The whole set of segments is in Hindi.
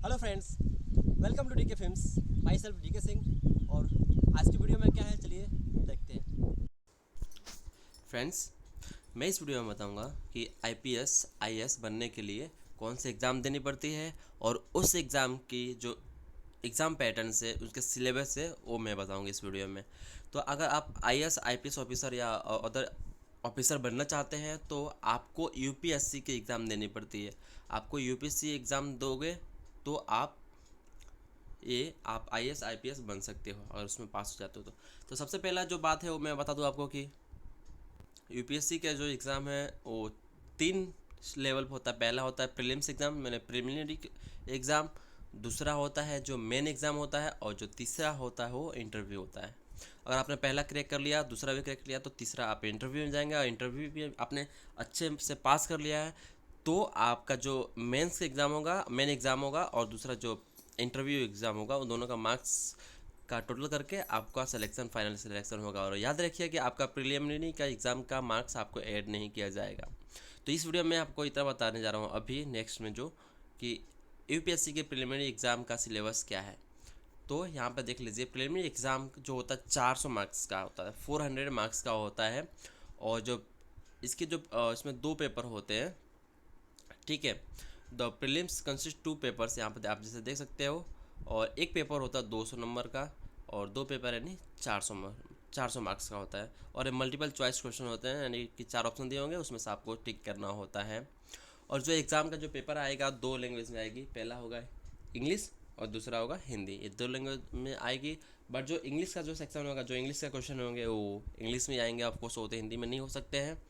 Hello friends, welcome to DK Films. Myself DK Singh. और आज की वीडियो में क्या है, चलिए देखते हैं। फ्रेंड्स, मैं इस वीडियो में बताऊंगा कि आईपीएस आईएएस बनने के लिए कौन से एग्ज़ाम देनी पड़ती है और उस एग्ज़ाम की जो एग्ज़ाम पैटर्न से उसके सिलेबस है वो मैं बताऊंगा इस वीडियो में। तो अगर आप आईएएस आईपीएस ऑफिसर या अदर ऑफिसर बनना चाहते हैं तो आपको यूपीएससी की एग्ज़ाम देनी पड़ती है। आपको यूपीएससी एग्ज़ाम दोगे तो आप आईएएस आईपीएस बन सकते हो और उसमें पास हो जाते हो। तो सबसे पहला जो बात है वो मैं बता दूं आपको कि यूपीएससी का जो एग्ज़ाम है वो 3 लेवल पर होता है। पहला होता है प्रीलिम्स एग्ज़ाम, मैंने प्रिलिमिनरी एग्ज़ाम। दूसरा होता है जो मेन एग्ज़ाम होता है, और जो तीसरा होता है वो इंटरव्यू होता है। अगर आपने पहला क्रैक कर लिया, दूसरा भी क्रैक कर लिया, तो तीसरा आप इंटरव्यू में जाएंगे, और इंटरव्यू भी आपने अच्छे से पास कर लिया है तो आपका जो मेंस एग्ज़ाम होगा, मेन एग्ज़ाम होगा, और दूसरा जो इंटरव्यू एग्ज़ाम होगा, उन दोनों का मार्क्स का टोटल करके आपका सिलेक्शन, फाइनल सिलेक्शन होगा। और याद रखिए कि आपका प्रीलिमिनरी का एग्ज़ाम का मार्क्स आपको ऐड नहीं किया जाएगा। तो इस वीडियो में आपको इतना बताने जा रहा हूँ अभी नेक्स्ट में जो कि यूपीएससी के प्रीलिमिनरी एग्ज़ाम का सिलेबस क्या है। तो यहाँ पर देख लीजिए, प्रीलिमिनरी एग्ज़ाम जो होता है 400 मार्क्स का होता है, 400 मार्क्स का होता है। और जो इसके जो इसमें 2 पेपर होते हैं, ठीक है। द प्रीलिम्स कंसिस्ट 2 पेपर्स, यहाँ पर आप जैसे देख सकते हो। और एक पेपर होता है 200 नंबर का, और 2 पेपर यानी 400 मार्क्स का होता है। और मल्टीपल चॉइस क्वेश्चन होते हैं, यानी कि 4 ऑप्शन दिए होंगे, उसमें से आपको टिक करना होता है। और जो एग्ज़ाम का जो पेपर आएगा 2 लैंग्वेज में आएगी। पहला होगा इंग्लिश और दूसरा होगा हिंदी। ये 2 लैंग्वेज में आएगी। बट जो इंग्लिश का जो सेक्शन होगा, जो इंग्लिश का क्वेश्चन होंगे वो इंग्लिश में आएंगे, ऑफकोर्स होते हिंदी में नहीं हो सकते हैं।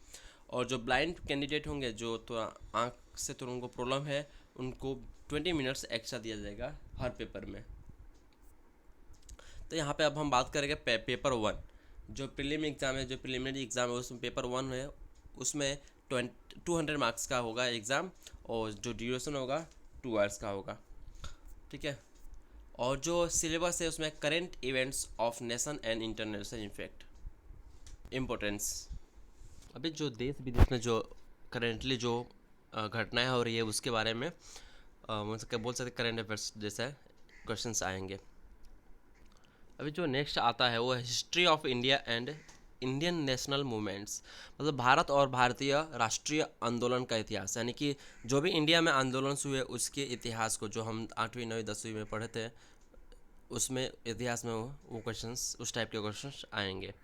और जो ब्लाइंड कैंडिडेट होंगे, जो थोड़ा आँख से थोड़ा उनको प्रॉब्लम है, उनको 20 मिनट्स एक्स्ट्रा दिया जाएगा हर पेपर में। तो यहाँ पे अब हम बात करेंगे पेपर 1। जो प्रीलिम एग्ज़ाम है, जो प्रीलिमिनरी एग्ज़ाम है, उसमें पेपर 1 है, उसमें 200 मार्क्स का होगा एग्ज़ाम। और जो ड्यूरेशन होगा 2 आवर्स का होगा, ठीक है। और जो सिलेबस है उसमें current events of nation and international effect importance. अभी जो देश विदेश में जो करेंटली जो घटनाएं हो रही है उसके बारे में बोल सकते करेंट अफेयर्स जैसे क्वेश्चंस आएंगे। अभी जो नेक्स्ट आता है वो है history of India and Indian national movements, मतलब भारत और भारतीय राष्ट्रीय आंदोलन का इतिहास। यानी कि जो भी इंडिया में आंदोलन हुए उसके इतिहास को, जो हम 8वीं 9वीं 10वीं में पढ़े थे, उसमें इतिहास में वो क्वेश्चंस, उस टाइप के क्वेश्चंस आएंगे।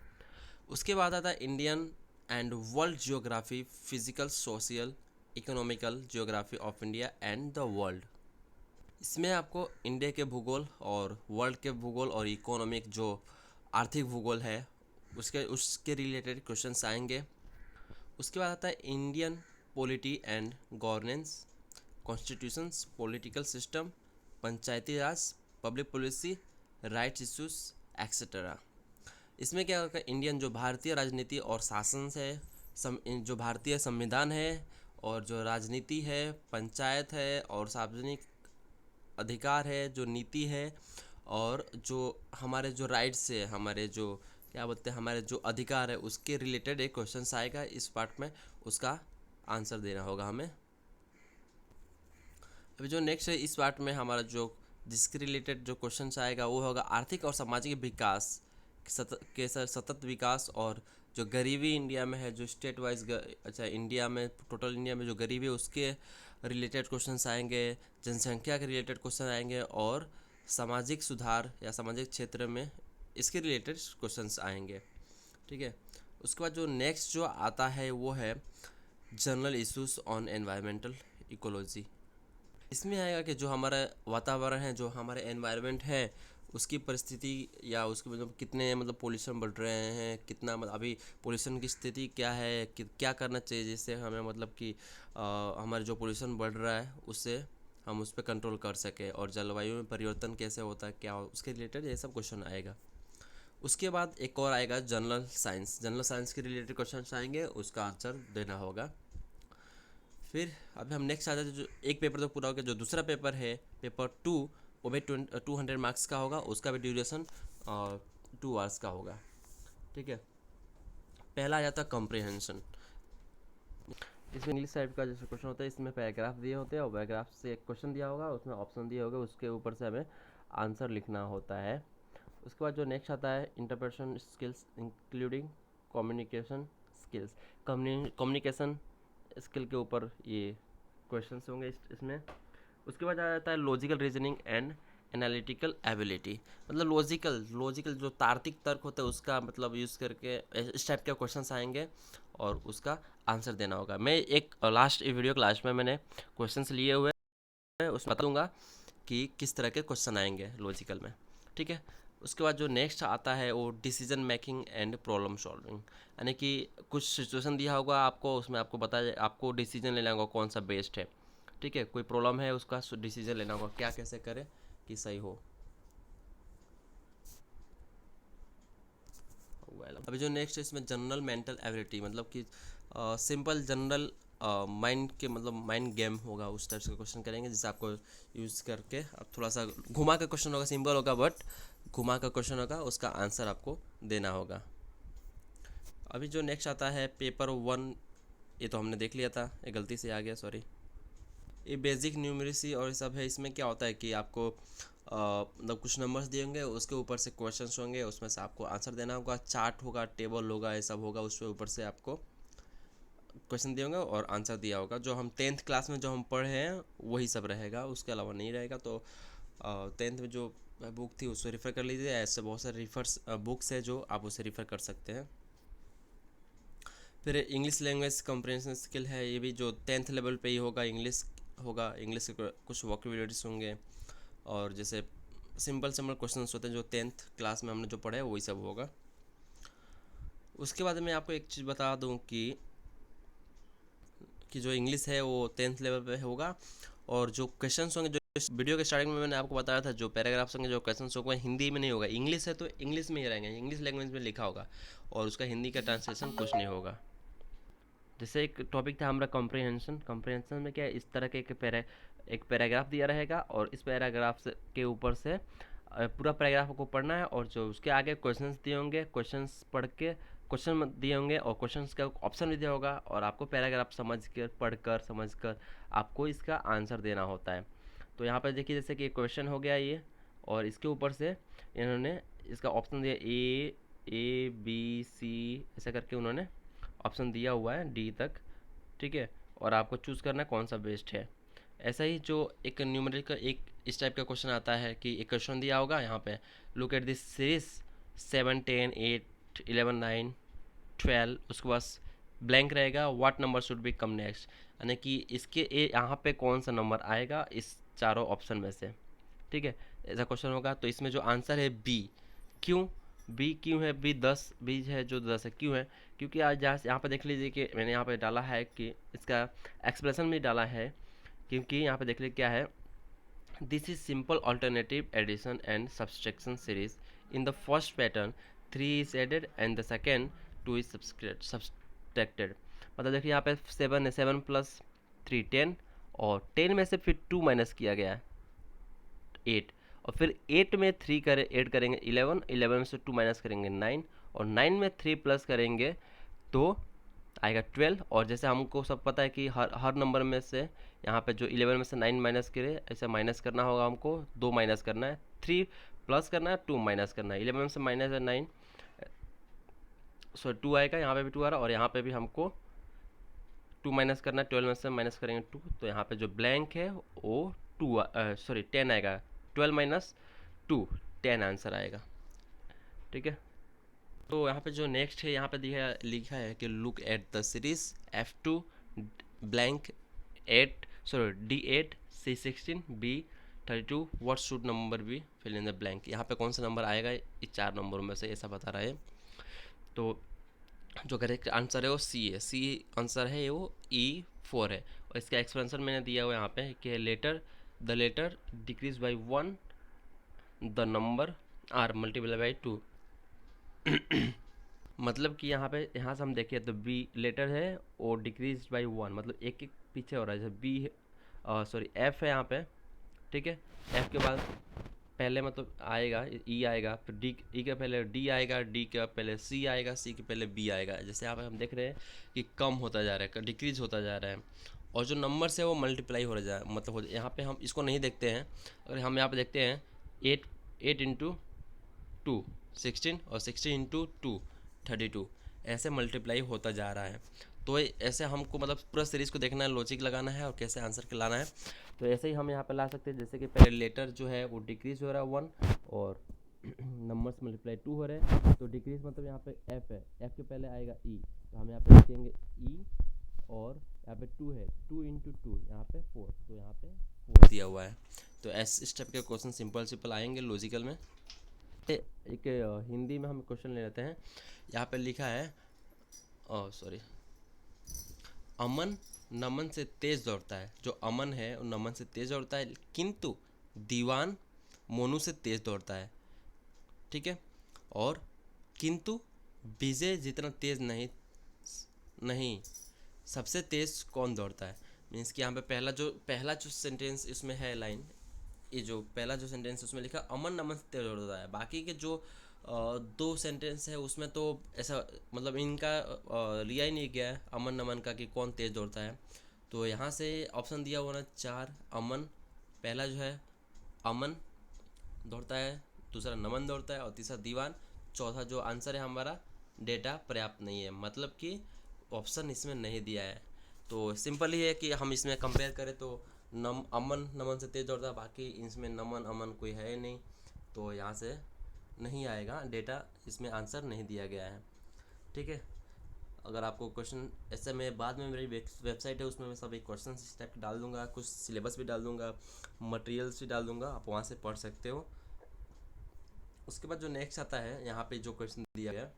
उसके बाद आता है Indian and world geography, physical, social, economical geography of India and the world. इसमें आपको इंडिया के भूगोल और वर्ल्ड के भूगोल और इकोनॉमिक जो आर्थिक भूगोल है उसके उसके रिलेटेड क्वेश्चंस आएंगे। उसके बाद आता है Indian polity and governance, constitutions, political system, Panchayati Raj, public policy, rights issues etcetera. इसमें क्या होगा, इंडियन जो भारतीय राजनीति और शासन है, जो भारतीय संविधान है, और जो राजनीति है, पंचायत है, और सार्वजनिक अधिकार है, जो नीति है, और जो हमारे जो राइट्स है, हमारे जो क्या बोलते हैं, हमारे जो अधिकार है, उसके रिलेटेड एक क्वेश्चन आएगा इस पार्ट में, उसका आंसर देना होगा हमें। अभी जो नेक्स्ट है इस पार्ट में हमारा जो जिसके रिलेटेड जो क्वेश्चन आएगा वो होगा आर्थिक और सामाजिक विकास के सतत विकास, और जो गरीबी इंडिया में है, जो स्टेट वाइज अच्छा इंडिया में, टोटल इंडिया में जो गरीबी है उसके रिलेटेड क्वेश्चंस आएंगे, जनसंख्या के रिलेटेड क्वेश्चन आएंगे, और सामाजिक सुधार या सामाजिक क्षेत्र में इसके रिलेटेड क्वेश्चंस आएंगे, ठीक है। उसके बाद जो नेक्स्ट जो आता है वो है general issues on environmental ecology. इसमें आएगा कि जो हमारा वातावरण है, जो हमारे एनवायरनमेंट है, उसकी परिस्थिति, या उसके मतलब कितने मतलब पोल्यूशन बढ़ रहे हैं, कितना मतलब अभी पोल्यूशन की स्थिति क्या है, कि क्या करना चाहिए जिससे हमें मतलब कि हमारे जो पोल्यूशन बढ़ रहा है उससे हम उस पर कंट्रोल कर सकें, और जलवायु में परिवर्तन कैसे होता है, क्या उसके रिलेटेड ये सब क्वेश्चन आएगा। उसके बाद एक और आएगा जनरल साइंस। जनरल साइंस के रिलेटेड क्वेश्चन आएंगे, उसका आंसर देना होगा। फिर अभी हम नेक्स्ट आ जाते हैं, जो एक पेपर तो पूरा हो गया, जो दूसरा पेपर है पेपर 2, वो भी 200 मार्क्स का होगा, उसका भी ड्यूरेशन 2 आवर्स का होगा, ठीक है। पहला आ जाता है कॉम्प्रिहेंशन। इसमें इंग्लिश टाइप का जैसे क्वेश्चन होता है, इसमें पैराग्राफ दिए होते हैं और पैराग्राफ से एक क्वेश्चन दिया होगा, उसमें ऑप्शन दिए होंगे, उसके ऊपर से हमें आंसर लिखना होता है। उसके बाद जो नेक्स्ट आता है interpretation skills including communication skills. Communication skill के ऊपर ये क्वेश्चंस होंगे इसमें। उसके बाद आ जाता है logical reasoning and analytical ability. मतलब लॉजिकल जो तार्किक तर्क होता है उसका मतलब यूज़ करके इस टाइप के क्वेश्चंस आएंगे और उसका आंसर देना होगा। मैं एक वीडियो के लास्ट में मैंने क्वेश्चंस लिए हुए हैं, उसमें बताऊँगा कि किस तरह के क्वेश्चन आएंगे लॉजिकल में, ठीक है। उसके बाद जो नेक्स्ट आता है वो decision making and problem solving, यानी कि कुछ सिचुएशन दिया होगा आपको, उसमें आपको बताया आपको डिसीजन लेना होगा कौन सा बेस्ट है, ठीक है। कोई प्रॉब्लम है उसका डिसीजन लेना होगा क्या कैसे करें कि सही हो। अभी जो नेक्स्ट है इसमें जनरल मेंटल एबिलिटी, मतलब कि सिंपल जनरल माइंड के मतलब माइंड गेम होगा, उस टाइप से क्वेश्चन करेंगे जिससे आपको यूज़ करके अब थोड़ा सा घुमा का क्वेश्चन होगा, सिंपल होगा बट घुमा का क्वेश्चन होगा, उसका आंसर आपको देना होगा। अभी जो नेक्स्ट आता है पेपर 1, ये तो हमने देख लिया था, ये गलती से आ गया सॉरी। ये बेसिक न्यूमेरिसी और ये सब है। इसमें क्या होता है कि आपको मतलब कुछ नंबर्स दिए होंगे, उसके ऊपर से क्वेश्चंस होंगे, उसमें से आपको आंसर देना होगा, चार्ट होगा, टेबल होगा, ये सब होगा, उसके ऊपर से आपको क्वेश्चन दिए होंगे और आंसर दिया होगा। जो हम 10th क्लास में जो हम पढ़े हैं वही सब रहेगा, उसके अलावा नहीं रहेगा। तो 10th में जो बुक थी उसको रेफ़र कर लीजिए, ऐसे बहुत सारे रिफर्स बुक्स है जो आप उसे रेफ़र कर सकते हैं। फिर इंग्लिश लैंग्वेज कंप्रेंशन स्किल है, ये भी जो 10th लेवल पे ही होगा, इंग्लिश होगा, इंग्लिश के कुछ वोकैबुलरीज होंगे और जैसे सिंपल क्वेश्चंस होते हैं जो 10th क्लास में हमने जो पढ़ा है वही सब होगा। उसके बाद मैं आपको एक चीज़ बता दूं कि जो इंग्लिश है वो 10th लेवल पे होगा और जो क्वेश्चंस होंगे, जो इस वीडियो के स्टार्टिंग में मैंने आपको बताया था, जो पैराग्राफ्स होंगे, जो क्वेश्चंस होंगे हिंदी में नहीं होगा। इंग्लिश है तो इंग्लिश में ही रहेंगे, इंग्लिश लैंग्वेज में लिखा होगा और उसका हिंदी का ट्रांसलेशन कुछ नहीं होगा। जैसे एक टॉपिक था हमारा कॉम्प्रिहेंशन में क्या है, इस तरह के एक पैराग्राफ दिया रहेगा और इस पैराग्राफ के ऊपर से पूरा पैराग्राफ को पढ़ना है और जो उसके आगे क्वेश्चंस दिए होंगे, क्वेश्चंस पढ़ के क्वेश्चन दिए होंगे और क्वेश्चंस का ऑप्शन भी दिया होगा और आपको पैराग्राफ समझ कर आपको इसका आंसर देना होता है। तो यहाँ पर देखिए जैसे कि क्वेश्चन हो गया ये और इसके ऊपर से इन्होंने इसका ऑप्शन दिया A B C ऐसा करके उन्होंने ऑप्शन दिया हुआ है डी तक, ठीक है। और आपको चूज़ करना है कौन सा बेस्ट है। ऐसा ही जो एक न्यूमेरिक का एक इस टाइप का क्वेश्चन आता है कि एक क्वेश्चन दिया होगा यहाँ पे, लुक एट दिस सीरीज 7 10 8 11 9 12, उसके बाद ब्लैंक रहेगा, what number should be come next, यानी कि इसके यहाँ पे कौन सा नंबर आएगा इस चारों ऑप्शन में से, ठीक है। ऐसा क्वेश्चन होगा तो इसमें जो आंसर है बी। क्यों क्यों है बी है जो 10 है, क्यों है क्योंकि आज यहाँ पर देख लीजिए कि मैंने यहाँ पे डाला है कि इसका एक्सप्रेशन भी डाला है, क्योंकि यहाँ पे देख लीजिए क्या है, this is simple alternative addition and subtraction series in the first pattern 3 is added and the second 2 is subtracted. मतलब देखिए यहाँ पे 7 है, 7 प्लस 3 10 और 10 में से फिर 2 माइनस किया गया है 8 और फिर 8 में 3 ऐड करेंगे 11, 11 में से 2 माइनस करेंगे 9 और 9 में 3 प्लस करेंगे तो आएगा 12। और जैसे हमको सब पता है कि हर नंबर में से यहाँ पे जो 11 में से 9 माइनस करे, ऐसे माइनस करना होगा हमको, 2 माइनस करना है, 3 प्लस करना है, 2 माइनस करना है। 11 में से माइनस है 9, सो 2 आएगा, यहाँ पे भी 2 आ रहा है और यहाँ पे भी हमको 2 माइनस करना है, 12 में से माइनस करेंगे 2, तो यहाँ पे जो ब्लैंक है वो 10 आएगा, 12 माइनस 2 10 आंसर आएगा, ठीक है। तो यहाँ पे जो नेक्स्ट है यहाँ पे लिखा है कि look at the series F2 blank D8 C16 B32 what should number be fill in the blank. यहाँ पे कौन सा नंबर आएगा इस 4 नंबरों में से, ऐसा बता रहा है। तो जो करेक्ट आंसर है वो सी है, सी आंसर है वो E4 है। और इसका एक्सप्लेनेशन मैंने दिया हुआ यहाँ पे कि the letter decrease by 1 the number are multiply by 2। मतलब कि यहाँ से हम देखें तो बी लेटर है वो डिक्रीज बाई 1, मतलब एक एक पीछे हो रहा है। जैसे बी एफ है यहाँ पे, ठीक है। एफ के बाद पहले मतलब आएगा ई आएगा, फिर डी, ई के पहले डी आएगा, डी के पहले सी आएगा, सी के पहले बी आएगा। जैसे यहाँ पे हम देख रहे हैं कि कम होता जा रहा है, डिक्रीज होता जा रहा है, और जो नंबर से वो मल्टीप्लाई हो रहा है, मतलब यहाँ पे हम इसको नहीं देखते हैं। अगर हम यहाँ पे देखते हैं 8 इंटू 2 16 और 16 इंटू 2 32, ऐसे मल्टीप्लाई होता जा रहा है। तो ऐसे हमको मतलब पूरा सीरीज़ को देखना है, लॉजिक लगाना है और कैसे आंसर के लाना है। तो ऐसे ही हम यहाँ पे ला सकते हैं, जैसे कि पहले लेटर जो है वो डिक्रीज हो रहा है 1 और नंबर्स मल्टीप्लाई 2 हो रहे हैं। तो डिक्रीज मतलब यहाँ पे एफ है, एफ के पहले आएगा ई, तो हम यहाँ पे लिखेंगे ई, और यहाँ पे 2 है, 2 इंटू 2 यहाँ पे 4, तो यहाँ पे 4 दिया हुआ है। तो इस टाइप के क्वेश्चन सिंपल आएंगे लॉजिकल में। एक हिंदी में हम क्वेश्चन ले लेते हैं। यहाँ पे लिखा है सॉरी, अमन नमन से तेज दौड़ता है। जो अमन है वो नमन से तेज दौड़ता है, किंतु दीवान मोनू से तेज दौड़ता है। ठीक है, और किंतु विजय जितना तेज नहीं सबसे तेज कौन दौड़ता है। मीन्स कि यहाँ पे पहला जो सेंटेंस इसमें है लाइन, ये जो पहला जो सेंटेंस है उसमें लिखा अमन नमन से तेज दौड़ता है। बाकी के जो दो सेंटेंस है उसमें तो ऐसा मतलब इनका लिया ही नहीं गया है अमन नमन का कि कौन तेज दौड़ता है। तो यहाँ से ऑप्शन दिया हुआ ना 4 अमन, पहला जो है अमन दौड़ता है, दूसरा नमन दौड़ता है और तीसरा दीवान, चौथा जो आंसर है हमारा डेटा पर्याप्त नहीं है, मतलब कि ऑप्शन इसमें नहीं दिया है। तो सिंपल ही है कि हम इसमें कंपेयर करें तो अमन नमन से तेज दौड़ता है, बाकी इसमें नमन अमन कोई है नहीं, तो यहाँ से नहीं आएगा डेटा, इसमें आंसर नहीं दिया गया है। ठीक है, अगर आपको क्वेश्चन ऐसे में बाद में मेरी वेबसाइट है उसमें मैं सभी क्वेश्चन इस टाइप डाल दूंगा, कुछ सिलेबस भी डाल दूंगा, मटेरियल्स भी डाल दूंगा, आप वहाँ से पढ़ सकते हो। उसके बाद जो नेक्स्ट आता है यहाँ पे जो क्वेश्चन दिया गया,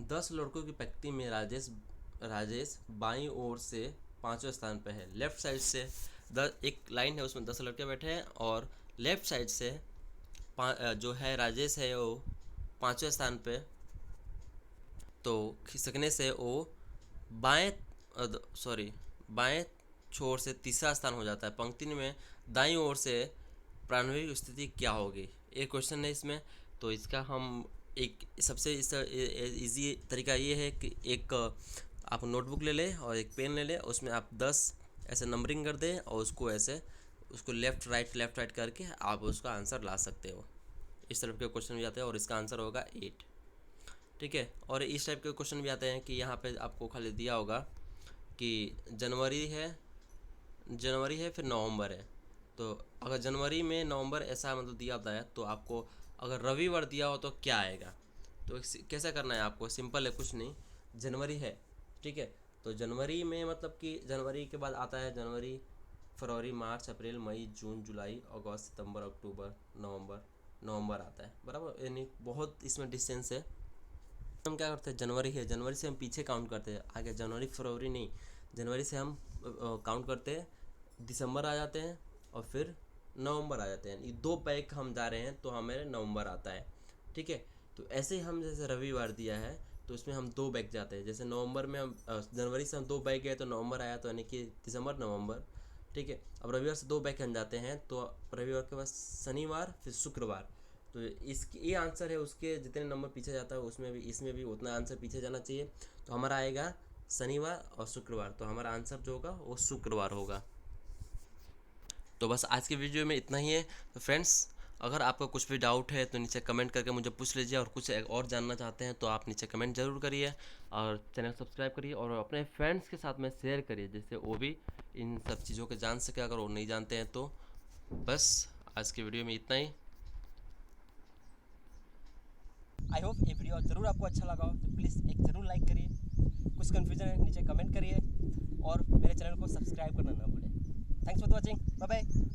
10 लड़कों की पंक्ति में राजेश बाईं ओर से 5वें स्थान पे है। लेफ्ट साइड से एक लाइन है उसमें 10 लड़के बैठे हैं और लेफ्ट साइड से जो है राजेश है वो 5वें स्थान पे, तो खिसकने से वो बाएं छोर से तीसरा स्थान हो जाता है। पंक्ति में दाईं ओर से प्रारंभिक स्थिति क्या होगी, एक क्वेश्चन है इसमें। तो इसका हम एक सबसे इजी तरीका ये है कि एक आप नोटबुक ले लें और एक पेन ले लें, उसमें आप 10 ऐसे नंबरिंग कर दें और उसको लेफ़्ट राइट करके आप उसका आंसर ला सकते हो। इस तरह के क्वेश्चन भी आते हैं और इसका आंसर होगा 8। ठीक है, और इस टाइप के क्वेश्चन भी आते हैं कि यहाँ पे आपको खाली दिया होगा कि जनवरी है फिर नवंबर है। तो अगर जनवरी में नवंबर ऐसा मतलब दिया होता है, तो आपको अगर रविवार दिया हो तो क्या आएगा। तो कैसा करना है आपको, सिंपल है, कुछ नहीं, जनवरी है, ठीक है, तो जनवरी में मतलब कि जनवरी के बाद आता है जनवरी, फरवरी, मार्च, अप्रैल, मई, जून, जुलाई, अगस्त, सितंबर, अक्टूबर, नवंबर आता है, बराबर, यानी बहुत इसमें डिस्टेंस है। हम क्या करते हैं, जनवरी है, जनवरी से हम पीछे काउंट करते हैं, आगे जनवरी फरवरी नहीं, जनवरी से हम काउंट करते हैं, दिसंबर आ जाते हैं और फिर नवंबर आ जाते हैं। ये 2 बैक हम जा रहे हैं तो हमें नवंबर आता है। ठीक है, तो ऐसे ही हम जैसे रविवार दिया है तो इसमें हम 2 बैक जाते हैं। जैसे नवंबर में हम जनवरी से हम 2 बैक गए तो नवंबर आया, तो यानी कि दिसंबर नवंबर। ठीक है, अब रविवार से 2 बैक हम जाते हैं तो रविवार के बाद शनिवार फिर शुक्रवार। तो ये आंसर है, उसके जितने नंबर पीछे जाता है उसमें भी इसमें भी उतना आंसर पीछे जाना चाहिए। तो हमारा आएगा शनिवार और शुक्रवार, तो हमारा आंसर जो होगा वो शुक्रवार होगा। तो बस आज की वीडियो में इतना ही है। तो फ्रेंड्स, अगर आपका कुछ भी डाउट है तो नीचे कमेंट करके मुझे पूछ लीजिए, और कुछ और जानना चाहते हैं तो आप नीचे कमेंट ज़रूर करिए और चैनल सब्सक्राइब करिए और अपने फ्रेंड्स के साथ में शेयर करिए, जिससे वो भी इन सब चीज़ों को जान सके अगर वो नहीं जानते हैं तो। बस आज की वीडियो में इतना ही। आई होप ये वीडियो ज़रूर आपको अच्छा लगा हो, तो प्लीज़ एक ज़रूर लाइक करिए, कुछ कन्फ्यूजन है नीचे कमेंट करिए और मेरे चैनल को सब्सक्राइब करना ना भूलें। Thanks for watching, bye bye.